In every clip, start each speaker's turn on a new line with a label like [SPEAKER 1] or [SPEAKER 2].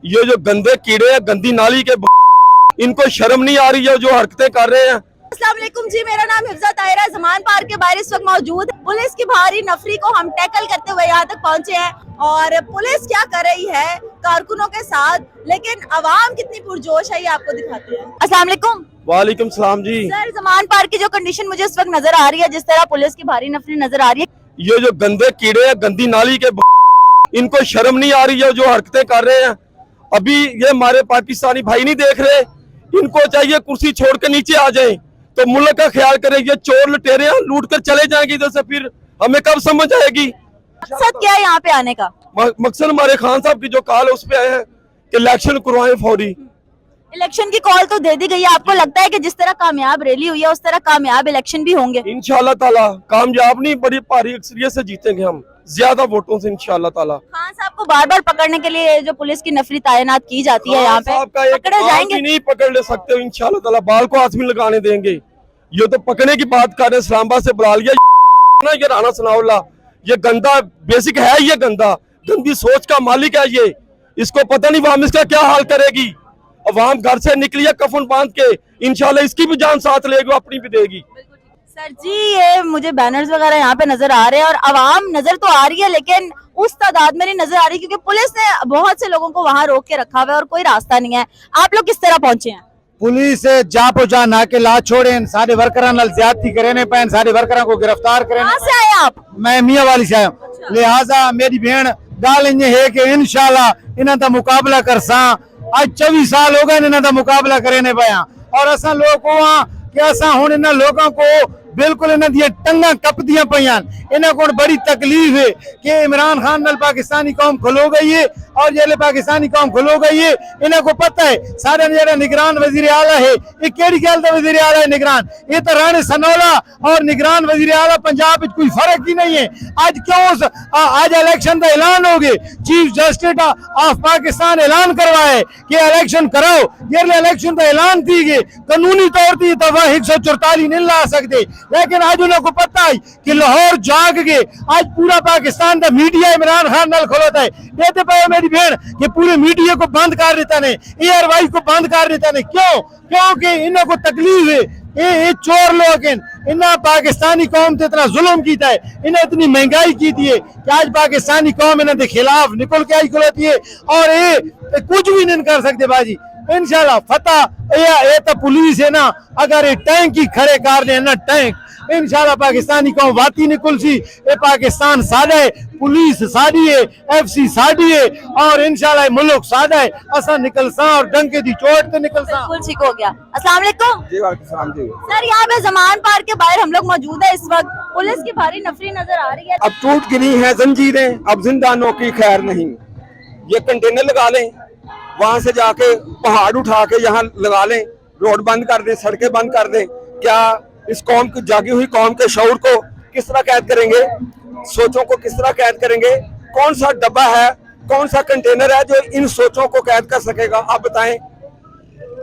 [SPEAKER 1] ये जो गंदे कीड़े हैं, गंदी नाली के, इनको शर्म नहीं आ रही है जो हरकतें कर रहे हैं।
[SPEAKER 2] अस्सलाम वालेकुम जी, मेरा नाम हिफ्जा ताहिरा है। ज़मान पार्क के बाहर इस वक्त मौजूद पुलिस की भारी नफरी को हम टैकल करते हुए यहाँ तक पहुँचे हैं। और पुलिस क्या कर रही है कारकुनों के साथ, लेकिन अवाम कितनी पुरजोश है ये आपको दिखाते हैं। अस्सलाम वालेकुम।
[SPEAKER 1] वालेकुम सलाम जी।
[SPEAKER 2] सर, ज़मान पार्क की जो कंडीशन मुझे इस वक्त नजर आ रही है, जिस तरह पुलिस की भारी नफरी नजर आ रही है,
[SPEAKER 1] ये जो गंदे कीड़े हैं, गंदी नाली के, इनको शर्म नहीं आ रही है जो हरकतें कर रहे हैं। अभी ये हमारे पाकिस्तानी भाई नहीं देख रहे, इनको चाहिए कुर्सी छोड़ के नीचे आ जाएं, तो मुल्क का ख्याल करें। ये चोर लुटेरे हैं, लूट कर चले जाएंगे इधर से, फिर हमें कब समझ आएगी।
[SPEAKER 2] मकसद क्या है यहाँ पे आने का?
[SPEAKER 1] मकसद हमारे खान साहब की जो कॉल है उस पे आए हैं कि इलेक्शन करवाएं फौरी।
[SPEAKER 2] इलेक्शन की कॉल तो दे दी गई है। आपको लगता है कि जिस तरह कामयाब रैली हुई है उस तरह कामयाब इलेक्शन भी होंगे?
[SPEAKER 1] इंशाल्लाह ताला कामयाब नहीं, बड़ी भारी अक्सरियत से जीतेंगे हम, ज्यादा वोटों से इंशाल्लाह ताला।
[SPEAKER 2] खान साहब को बार बार पकड़ने के लिए जो पुलिस की नफरी तैनात की जाती है यहाँ पे, पकड़े जाएंगे?
[SPEAKER 1] नहीं पकड़ ले सकते हो इंशाल्लाह ताला, बाल को हाथ में लगाने देंगे। ये तो पकड़ने की बात कर रहे हैं, इस्लामाबाद से बुला लिया ना, ये राना सनाउल्लाह, ये गंदा बेसिक है, ये गंदा गंदी सोच का मालिक है ये। इसको पता नहीं वाम इसका क्या हाल करेगी। अवाम घर से निकली है कफन बांध के, इंशाल्लाह इसकी भी जान साथ लेगी, अपनी भी देगी।
[SPEAKER 2] सर जी, ये मुझे बैनर्स वगैरह यहाँ पे नजर आ रहे हैं और आवाम नजर तो आ रही है, लेकिन उस तादाद में नहीं नजर आ रही, क्योंकि पुलिस ने बहुत से लोगों को वहाँ रोक के रखा हुआ है और कोई रास्ता नहीं है। आप लोग किस तरह पहुंचे हैं?
[SPEAKER 3] पुलिस जापो जा ना के ला छोड़े, सारे वर्करां नाल ज्यादती करे ने पैन, सारे वर्करां को गिरफ्तार करे।
[SPEAKER 2] कहाँ से आए आप?
[SPEAKER 3] मैं मियाँ वाली से आया हूं। लिहाजा मेरी बहन गाल इंज है कि इंशाल्लाह इन्हां दा मुकाबला करसा। आज 24 साल हो गए इन्हां दा मुकाबला करे ने पाया, और असा लोग कि असा हुण इन्हां लोगों को बिल्कुल इन्हां दी टंगा कपदियां पईयां। इन्हां को बड़ी तकलीफ है कि इमरान खान नाल पाकिस्तानी कौम खलो गई है, और जेले पाकिस्तानी कौम खलो गई है। इन्हां को पता है सारे जेड़ा निगरान वजीर आला है, ये केड़ी गल दा वजीर आला है निगरान, ये तो राणे सनौला और निगरान वजीर आला पंजाब कोई फर्क ही नहीं है। आज क्यों आज इलेक्शन का ऐलान हो गए, चीफ जस्टिस ऑफ पाकिस्तान ऐलान करवाए कि इलेक्शन कराओ, ये इलेक्शन का ऐलान थी गए कानूनी तौर पर दफा 144 नहीं ला सकते, लेकिन आज उन्होंने पता है कि लाहौर जाग गए। आज पूरा पाकिस्तान का मीडिया इमरान खान नाल खलोता है। कहते पाए मेरी बहन कि पूरे मीडिया को बंद कर देता ने, एयरवाइज को बंद कर देता ने। क्यों? क्योंकि इन्हों को तकलीफ है, ये चोर लोग हैं, इन्हें पाकिस्तानी कौम से इतना जुल्म किया है, इन्हें इतनी महंगाई की थी है कि आज पाकिस्तानी कौम इन्हें खिलाफ निकल के आई खलोती है, और ये कुछ भी नहीं कर सकते बाजी। इंशाल्लाह फतह ये तो पुलिस है ना, अगर ये टैंक ही खड़े कर दे ना टैंक, इंशाल्लाह पाकिस्तानी कौम वाती निकल सी। ये पाकिस्तान सादा है, पुलिस साड़ी है, FC साड़ी है, और इंशाल्लाह मुल्क सादा है। असा निकलसा और डंके दी चोट ते निकलसा।
[SPEAKER 2] बिल्कुल ठीक हो गया। अस्सलाम वालेकुम।
[SPEAKER 1] जी वालेकुम सलाम जी।
[SPEAKER 2] सर, यहाँ पे ज़मान पार्क के बाहर हम लोग मौजूद है। इस वक्त पुलिस की भारी नफरी नजर आ रही है।
[SPEAKER 1] अब टूट गिरी है जंजीरें, अब जिंदानों की खैर नहीं। ये कंटेनर लगा लें, वहां से जाके पहाड़ उठा के यहाँ लगा लें, रोड बंद कर दें, सड़कें बंद कर दें, क्या इस कौम की जागी हुई कौम के शऊर को किस तरह कैद करेंगे? सोचों को किस तरह कैद करेंगे? कौन सा डब्बा है, कौन सा कंटेनर है जो इन सोचों को कैद कर सकेगा? आप बताएं।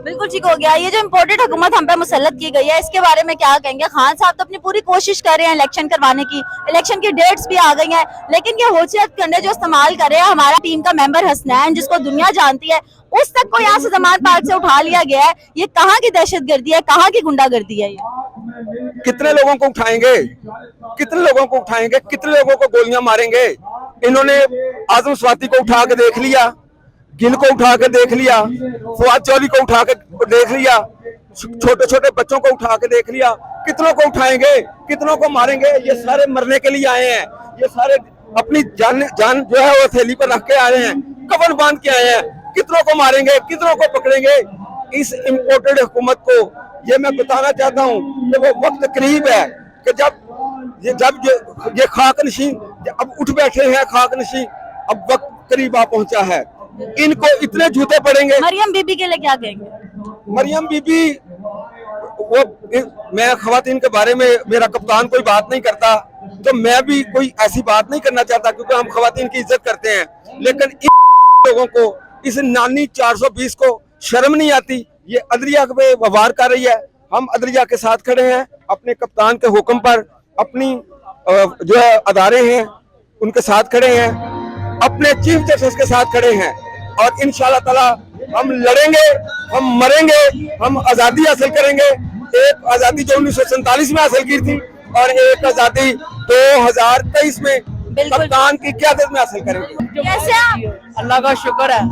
[SPEAKER 2] बिल्कुल ठीक हो गया। ये जो इम्पोर्टेड हुकूमत हम पे मुसल्लत की गई है, इसके बारे में क्या कहेंगे? खान साहब तो अपनी पूरी कोशिश कर रहे हैं इलेक्शन करवाने की, इलेक्शन की डेट्स भी आ गई हैं, लेकिन ये होशियत कंडे जो इस्तेमाल कर रहे हैं, हमारा टीम का मेंबर हसनैन जिसको दुनिया जानती है, उस तक को यहाँ से ज़मान पार्क से उठा लिया गया है। ये कहाँ की दहशतगर्दी है, कहाँ की गुंडागर्दी है? ये
[SPEAKER 1] कितने लोगों को उठाएंगे, कितने लोगों को उठाएंगे, कितने लोगों को गोलियां मारेंगे? इन्होंने आजम स्वाति को उठा के देख लिया, गिल को उठा के देख लिया, फवाद चौधरी को उठा के देख लिया, छोटे छोटे बच्चों को उठा के देख लिया। कितनों को उठाएंगे, कितनों को मारेंगे? ये सारे मरने के लिए आए हैं, ये सारे अपनी जान जो है वो थैली पर रख के आए हैं, कफन बांध के आए हैं। कितनों को मारेंगे, कितनों को पकड़ेंगे? इस इम्पोर्टेड हुकूमत को ये मैं बताना चाहता हूँ कि वो वक्त करीब है कि जब ये खाक नशीं अब उठ बैठे हैं, खाक नशीं अब वक्त करीब आ पहुंचा है। इनको इतने जूते पड़ेंगे।
[SPEAKER 2] मरियम बीबी के लिए क्या कहेंगे?
[SPEAKER 1] मरियम बीबी, वो मैं खवातीन के बारे में, मेरा कप्तान कोई बात नहीं करता, तो मैं भी कोई ऐसी बात नहीं करना चाहता, क्योंकि हम खवातीन की इज्जत करते हैं। लेकिन इन लोगों को, इस नानी 420 को शर्म नहीं आती। ये अदलिया पे वार कर रही है। हम अदलिया के साथ खड़े हैं, अपने कप्तान के हुक्म पर, अपनी जो अदारे हैं उनके साथ खड़े हैं, अपने चीफ जस्टिस के साथ खड़े हैं। और इंशाल्लाह ताला हम लड़ेंगे, हम मरेंगे, हम आजादी हासिल करेंगे। एक आजादी जो 1947 में हासिल की थी और एक आजादी 2023 में
[SPEAKER 2] बिल्कुल।
[SPEAKER 1] कप्तान की क़यादत में हासिल करेंगे।
[SPEAKER 2] कैसे आप
[SPEAKER 3] अल्लाह का शुक्र है।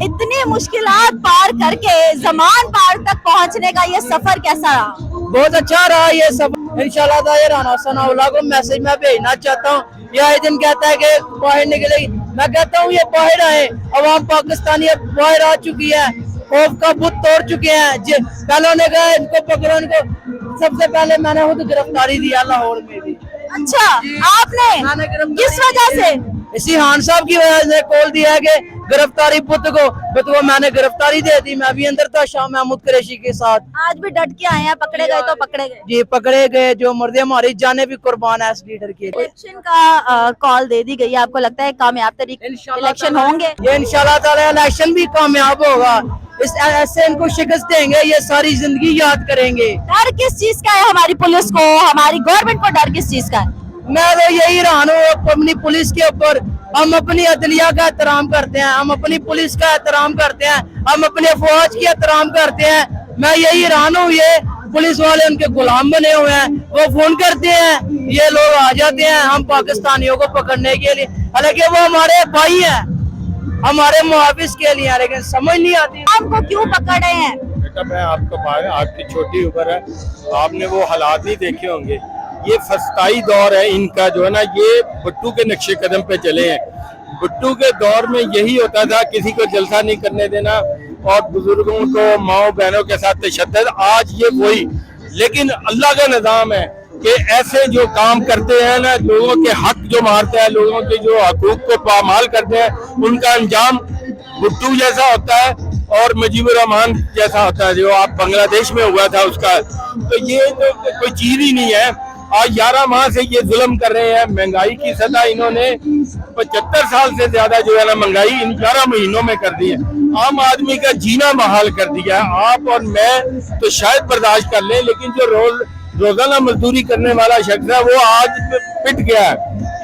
[SPEAKER 2] इतनी मुश्किलात पार करके जमान पार तक पहुंचने का ये सफर कैसा रहा?
[SPEAKER 3] बहुत अच्छा रहा ये सब। इंशाल्लाह ताला राना सनाउल्लाह को मैसेज मैं भेजना चाहता हूँ। ये आए दिन कहता है कि बाहर निकलेगी, मैं कहता हूँ ये बाहर आए। अवाम पाकिस्तानी अब बाहर आ चुकी है, खौफ का बुत तोड़ चुके हैं। पहले ने कहा इनको पकड़ो, इनको सबसे पहले मैंने खुद गिरफ्तारी दिया लाहौर में भी।
[SPEAKER 2] अच्छा, आपने किस वजह से?
[SPEAKER 3] इसी खान साहब की वजह से कॉल दिया है कि गिरफ्तारी पुत को मैंने गिरफ्तारी दे दी। मैं भी अंदर था शाह महमूद कुरैशी के साथ।
[SPEAKER 2] आज भी डट के आए हैं, पकड़े गए तो पकड़े गए।
[SPEAKER 3] जी पकड़े गए, जो मर्दे हमारी जाने भी कुर्बान है इस लीडर के लिए।
[SPEAKER 2] इलेक्शन का कॉल दे दी गई है, आपको लगता है कामयाब तरीके इलेक्शन होंगे?
[SPEAKER 3] ये इंशाल्लाह ताला इलेक्शन भी कामयाब होगा। इस ऐसे इनको शिकस्त देंगे, ये सारी जिंदगी याद करेंगे।
[SPEAKER 2] डर किस चीज का है हमारी पुलिस को, हमारी गवर्नमेंट को डर किस चीज का है?
[SPEAKER 3] मैं तो यही हैरान हूँ अपनी पुलिस के ऊपर। हम अपनी अदलिया का एहतराम करते हैं, हम अपनी पुलिस का एहतराम करते हैं, हम अपने फौज की एहतराम करते हैं। मैं यही हैरान हूँ, ये पुलिस वाले उनके गुलाम बने हुए हैं। वो फोन करते हैं, ये लोग आ जाते हैं हम पाकिस्तानियों को पकड़ने के लिए, हालांकि वो हमारे भाई हैं, हमारे मुहाफिज के लिए, लेकिन समझ नहीं आती
[SPEAKER 2] हमको क्यों पकड़ रहे हैं।
[SPEAKER 4] बेटा मैं आपको आपकी छोटी उम्र है, आपने वो हालात नहीं देखे होंगे। ये फस्ताई दौर है इनका, जो है ना, ये भुट्टो के नक्शे कदम पे चले हैं। भुट्टो के दौर में यही होता था, किसी को जलसा नहीं करने देना और बुजुर्गों को, माओ बहनों के साथ तशद्दुद। आज ये वही, लेकिन अल्लाह का निज़ाम है कि ऐसे जो काम करते हैं ना, लोगों के हक जो मारते हैं, लोगों के जो हकूक को पामाल करते हैं, उनका अंजाम भुट्टो जैसा होता है और मुजीबुर रहमान जैसा होता है, जो आप बांग्लादेश में हुआ था उसका। तो ये तो कोई चीज ही नहीं है। आज 11 माह से ये जुल्म कर रहे हैं। महंगाई की सतह इन्होंने 75 साल से ज्यादा जो है ना महंगाई इन 11 महीनों में कर दी है। आम आदमी का जीना महाल कर दिया है। आप और मैं तो शायद बर्दाश्त कर लें, लेकिन जो रोजाना मजदूरी करने वाला शख्स है वो आज पिट गया है।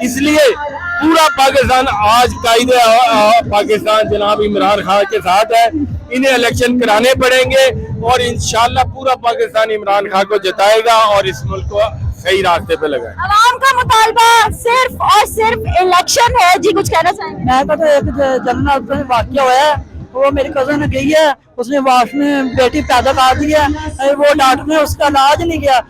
[SPEAKER 4] इसलिए पूरा पाकिस्तान आज कायदे पाकिस्तान जनाब इमरान खान के साथ है। इन्हें इलेक्शन कराने पड़ेंगे और इंशाल्लाह पूरा पाकिस्तान इमरान खान को जिताएगा और इस मुल्क को सही रास्ते पे लगाए।
[SPEAKER 2] आवाम का मुतालबा सिर्फ और सिर्फ इलेक्शन है। जी कुछ कहना चाहेंगे?
[SPEAKER 3] मैं तो एक जनरल में वाक़या हुआ है, वो मेरी कजन गई है, उसने वाश में बेटी पैदा कर दी है, वो डॉक्टर ने उसका इलाज नहीं किया।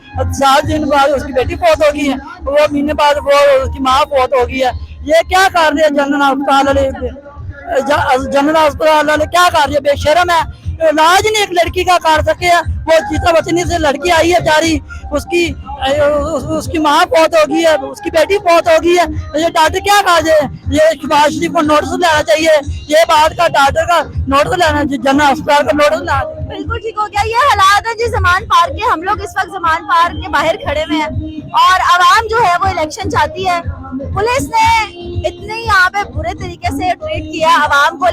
[SPEAKER 3] 7 दिन बाद उसकी बेटी फौत हो गई है, वो महीने बाद वो उसकी माँ फौत हो गई है। ये क्या कर रहे हैं जनरल अस्पताल वाले, जनरल अस्पताल वाले क्या कर रहे हैं? बेशरम है, इलाज नहीं एक लड़की का कर सके है। वो जीता बचने से लड़की आई है बेचारी, उसकी माँ फौत हो गई है, उसकी बेटी फौत हो गई है। ये डॉक्टर क्या कर रहे हैं? ये शहबाज शरीफ को नोटिस लेना चाहिए, ये बात का डॉक्टर का नोटिस लेना चाहिए, जनरल अस्पताल का नोटिस लेना चाहिए।
[SPEAKER 2] बिल्कुल ठीक हो गया। ये हालात है जी जमान पार के। हम लोग इस वक्त जमान पार के बाहर खड़े हुए हैं और आवाम जो है वो इलेक्शन चाहती है। पुलिस ने इतने यहाँ पे बुरे तरीके से ट्रीट किया आवाम को।